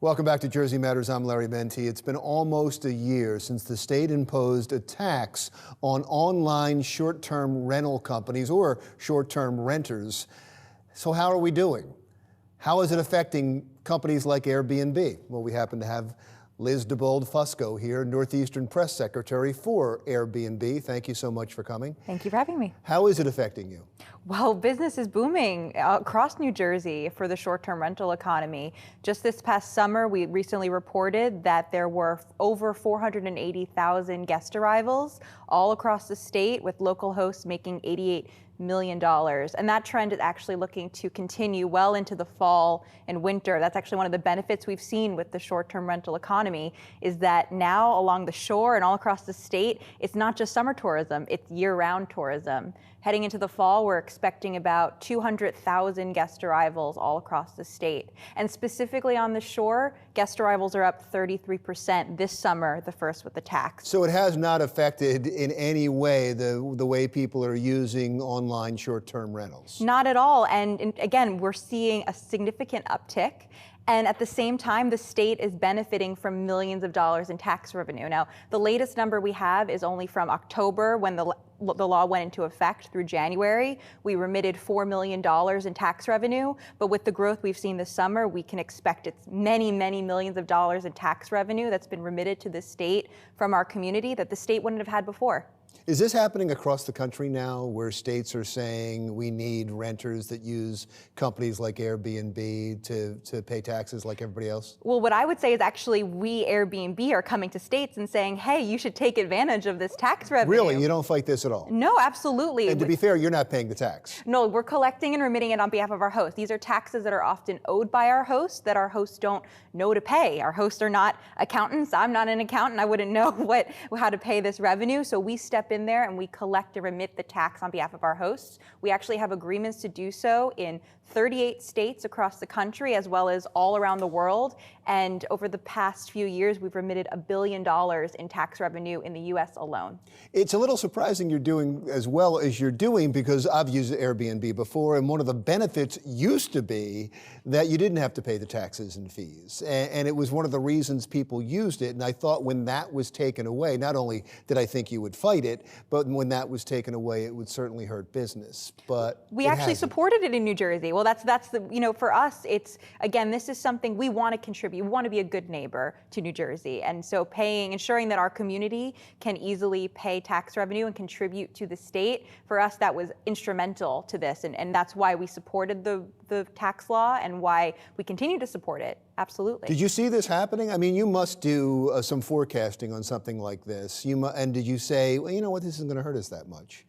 Welcome back to Jersey Matters. I'm Larry Mendte. It's been almost a year since the state imposed a tax on online short-term rental companies or short-term renters. So how are we doing? How is it affecting companies like Airbnb? Well, we happen to have Liz Debold Fusco here, Northeastern Press Secretary for Airbnb. Thank you so much for coming. Thank you for having me. How is it affecting you? Well, business is booming across New Jersey for the short-term rental economy. Just this past summer, we recently reported that there were over 480,000 guest arrivals all across the state, with local hosts making $88 million. And that trend is actually looking to continue well into the fall and winter. That's actually one of the benefits we've seen with the short-term rental economy, is that now along the shore and all across the state, it's not just summer tourism, it's year-round tourism. Heading into the fall, we're expecting about 200,000 guest arrivals all across the state. And specifically on the shore, guest arrivals are up 33% this summer, the first with the tax. So it has not affected in any way the way people are using online short-term rentals? Not at all. And again, we're seeing a significant uptick. And at the same time, the state is benefiting from millions of dollars in tax revenue. Now, the latest number we have is only from October, when the law went into effect, through January. We remitted $4 million in tax revenue, but with the growth we've seen this summer, we can expect it's many, many millions of dollars in tax revenue that's been remitted to the state from our community that the state wouldn't have had before. Is this happening across the country now, where states are saying we need renters that use companies like Airbnb to pay taxes like everybody else? Well, what I would say is actually we, Airbnb, are coming to states and saying, hey, you should take advantage of this tax revenue. Really? You don't fight this at all? No, absolutely. And to be fair, you're not paying the tax. No, we're collecting and remitting it on behalf of our hosts. These are taxes that are often owed by our hosts that our hosts don't know to pay. Our hosts are not accountants. I'm not an accountant. I wouldn't know how to pay this revenue. So we step in there and we collect and remit the tax on behalf of our hosts. We actually have agreements to do so in 38 states across the country, as well as all around the world. And over the past few years, we've remitted $1 billion in tax revenue in the US alone. It's a little surprising you're doing as well as you're doing, because I've used Airbnb before, and one of the benefits used to be that you didn't have to pay the taxes and fees. And it was one of the reasons people used it. And I thought when that was taken away, not only did I think you would fight it, but when that was taken away, it would certainly hurt business. But we actually supported it in New Jersey. Well, that's the, for us, it's, again, this is something we want to contribute. We want to be a good neighbor to New Jersey. And so ensuring that our community can easily pay tax revenue and contribute to the state, for us, that was instrumental to this. And that's why we supported the tax law and why we continue to support it. Absolutely. Did you see this happening? I mean, you must do some forecasting on something like this. And did you say, well, you know what, this isn't going to hurt us that much?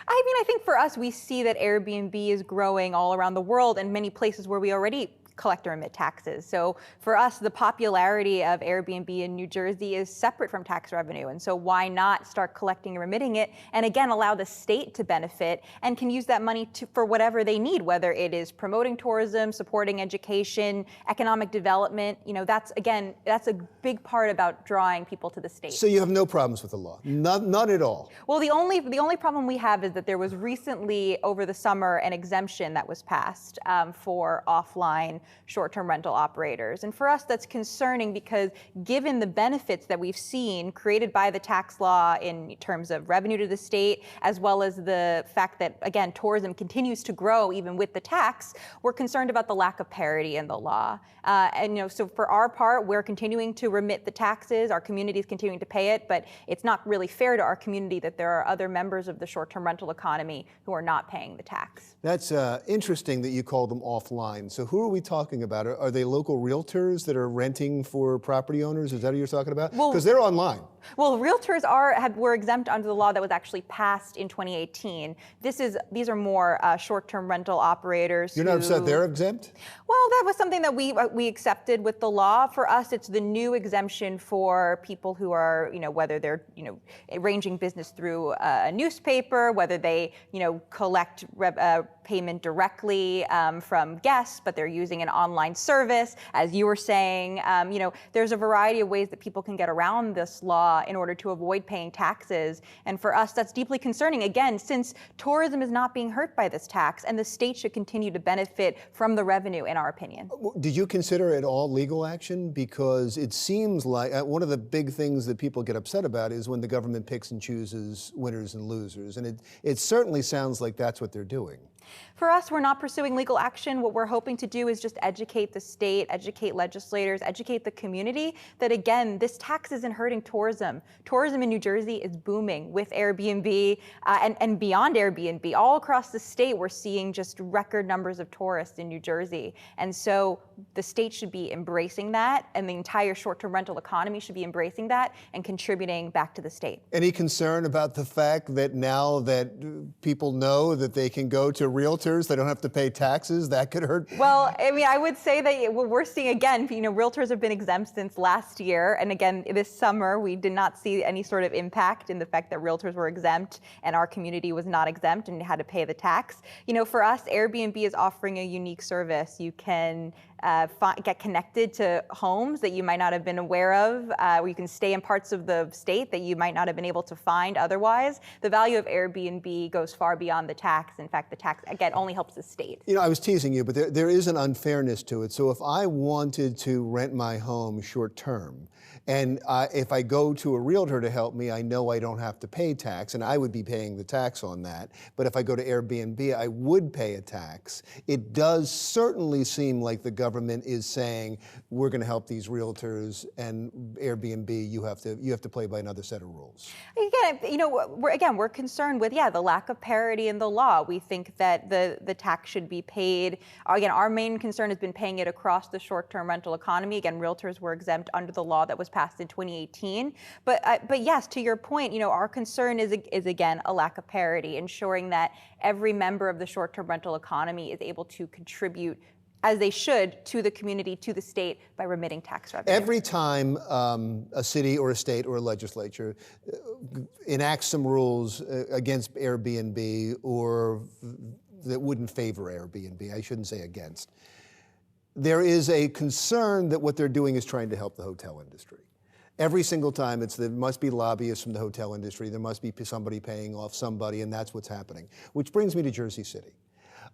I mean, I think for us, we see that Airbnb is growing all around the world and many places where we already collect or remit taxes. So for us, the popularity of Airbnb in New Jersey is separate from tax revenue. And so why not start collecting and remitting it, and again, allow the state to benefit and can use that money for whatever they need, whether it is promoting tourism, supporting education, economic development. That's a big part about drawing people to the state. So you have no problems with the law? None at all? Well, the only problem we have is that there was recently, over the summer, an exemption that was passed for offline short-term rental operators. And for us, that's concerning, because given the benefits that we've seen created by the tax law in terms of revenue to the state, as well as the fact that, again, tourism continues to grow even with the tax, we're concerned about the lack of parity in the law. So for our part, we're continuing to remit the taxes, our community is continuing to pay it, but it's not really fair to our community that there are other members of the short-term rental economy who are not paying the tax. That's interesting that you call them offline. So who are we talking about? Are they local realtors that are renting for property owners? Is that what you're talking about? Because they're online. Well, realtors were exempt under the law that was actually passed in 2018. These are more short-term rental operators. You're not upset they're exempt? Well, that was something that we accepted with the law. For us, it's the new exemption for people who are, whether they're, arranging business through a newspaper, whether they, collect payment directly from guests, but they're using an online service. As you were saying, there's a variety of ways that people can get around this law in order to avoid paying taxes. And for us, that's deeply concerning, again, since tourism is not being hurt by this tax, and the state should continue to benefit from the revenue, in our opinion. Did you consider at all legal action? Because it seems like one of the big things that people get upset about is when the government picks and chooses winners and losers. And it certainly sounds like that's what they're doing. For us, we're not pursuing legal action. What we're hoping to do is just educate the state, educate legislators, educate the community that, again, this tax isn't hurting tourism. Tourism in New Jersey is booming with Airbnb and beyond Airbnb. All across the state, we're seeing just record numbers of tourists in New Jersey. And so the state should be embracing that, and the entire short-term rental economy should be embracing that and contributing back to the state. Any concern about the fact that now that people know that they can go to realtors, they don't have to pay taxes? That could hurt. Well, I mean, I would say that what we're seeing, again, realtors have been exempt since last year. And again, this summer, we did not see any sort of impact in the fact that realtors were exempt and our community was not exempt and had to pay the tax. For us, Airbnb is offering a unique service. You can get connected to homes that you might not have been aware of, where you can stay in parts of the state that you might not have been able to find otherwise. The value of Airbnb goes far beyond the tax. In fact, the tax, again, only helps the state. I was teasing you, but there is an unfairness to it. So if I wanted to rent my home short term, and if I go to a realtor to help me, I know I don't have to pay tax, and I would be paying the tax on that. But if I go to Airbnb, I would pay a tax. It does certainly seem like the government is saying, we're going to help these realtors, and Airbnb, you have to play by another set of rules. Again, we're concerned with, the lack of parity in the law. We think that the tax should be paid. Again, our main concern has been paying it across the short-term rental economy. Again, realtors were exempt under the law that was passed in 2018. But yes, to your point, our concern is again a lack of parity, ensuring that every member of the short-term rental economy is able to contribute as they should to the community, to the state, by remitting tax revenue. Every time a city or a state or a legislature enacts some rules against Airbnb or that wouldn't favor Airbnb, I shouldn't say against, there is a concern that what they're doing is trying to help the hotel industry. Every single time there must be lobbyists from the hotel industry, there must be somebody paying off somebody, and that's what's happening. Which brings me to Jersey City.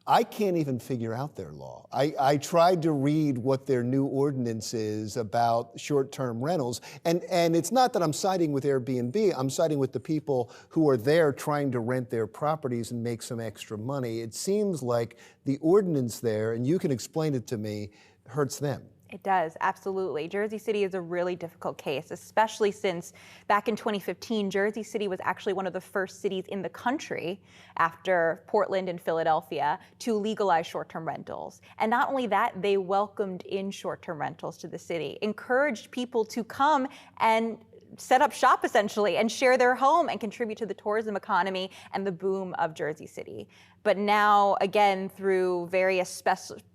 I can't even figure out their law. I tried to read what their new ordinance is about short-term rentals, and it's not that I'm siding with Airbnb, I'm siding with the people who are there trying to rent their properties and make some extra money. It seems like the ordinance there, and you can explain it to me, hurts them. It does, absolutely. Jersey City is a really difficult case, especially since back in 2015, Jersey City was actually one of the first cities in the country after Portland and Philadelphia to legalize short-term rentals. And not only that, they welcomed in short-term rentals to the city, encouraged people to come and set up shop essentially and share their home and contribute to the tourism economy and the boom of Jersey City. But now, again, through various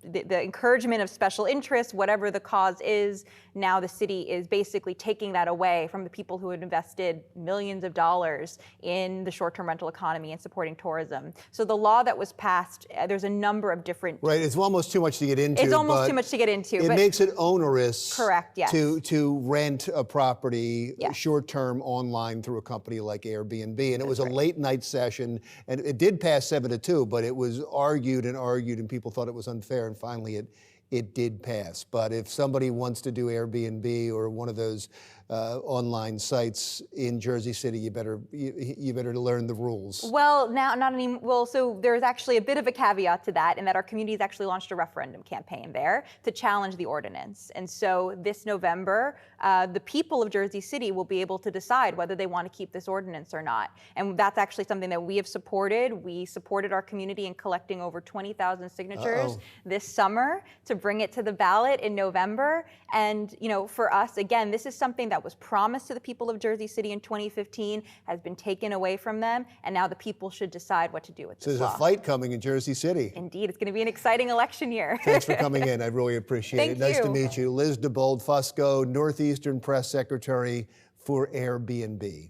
the encouragement of special interests, whatever the cause is, now the city is basically taking that away from the people who had invested millions of dollars in the short-term rental economy and supporting tourism. So the law that was passed, there's a number of different... Right, it's almost too much to get into. It's almost too much to get into. It makes it onerous. Correct, yes. To rent a property short-term online through a company like Airbnb. And it was a late night session, and it did pass 7-2, but it was argued, and people thought it was unfair, and finally it did pass. But if somebody wants to do Airbnb or one of those online sites in Jersey City, you better learn the rules. Well, now not any. Well, so there's actually a bit of a caveat to that, in that our community has actually launched a referendum campaign there to challenge the ordinance. And so this November, the people of Jersey City will be able to decide whether they want to keep this ordinance or not. And that's actually something that we have supported. We supported our community in collecting over 20,000 signatures this summer to bring it to the ballot in November. And for us, again, this is something that was promised to the people of Jersey City in 2015, has been taken away from them, and now the people should decide what to do with this law. So there's a fight coming in Jersey City. Indeed, it's going to be an exciting election year. Thanks for coming in. I really appreciate it. Nice to meet you. Liz Debold Fusco, Northeastern Press Secretary for Airbnb.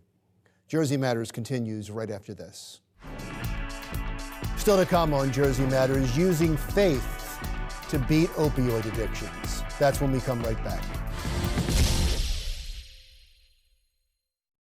Jersey Matters continues right after this. Still to come on Jersey Matters, using faith to beat opioid addictions. That's when we come right back.